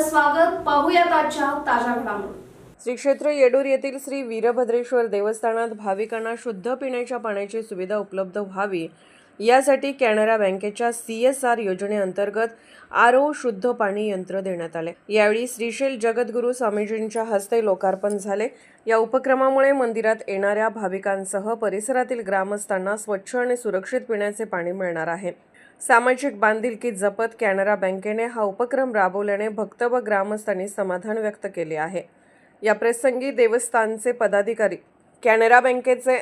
आपलं स्वागत. पाहूयात आजच्या ताज्या घडामोडी. श्री क्षेत्र येडूर येथील श्री वीरभद्रेश्वर देवस्थानात भाविकांना शुद्ध पिण्याच्या पाण्याची सुविधा उपलब्ध व्हावी यासाठी कॅनरा बँकेच्या CSR योजनेअंतर्गत RO शुद्ध पाणी यंत्र देण्यात आले. यावेळी श्रीशैल जगद्गुरू स्वामीजींच्या हस्ते लोकार्पण झाले. या उपक्रमामुळे मंदिरात येणाऱ्या भाविकांसह परिसरातील ग्रामस्थांना स्वच्छ आणि सुरक्षित पिण्याचे पाणी मिळणार आहे. सामाजिक बांधिलकी जपत कॅनरा बँकेने हा उपक्रम राबवल्याने भक्त व ग्रामस्थांनी समाधान व्यक्त केले आहे. या प्रसंगी देवस्थानचे पदाधिकारी, कॅनरा बँकेचे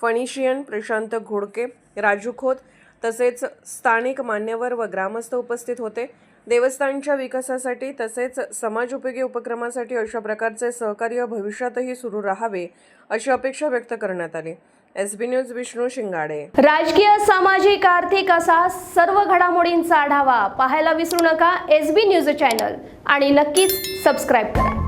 फणिशियन प्रशांत घोडके, राजू खोत तसेच स्थानिक मान्यवर व ग्रामस्थ उपस्थित होते. देवस्थानच्या विकासासाठी तसेच समाजोपयोगी उपक्रमासाठी अशा प्रकारचे सहकार्य भविष्यातही सुरू राहावे अशी अपेक्षा व्यक्त करण्यात आली. SB न्यूज विष्णू शिंगाडे. राजकीय, सामाजिक, आर्थिक असा सर्व घडामोडींचा आढावा पाहायला विसरू नका SB न्यूज चॅनल आणि नक्कीच सबस्क्राईब करा.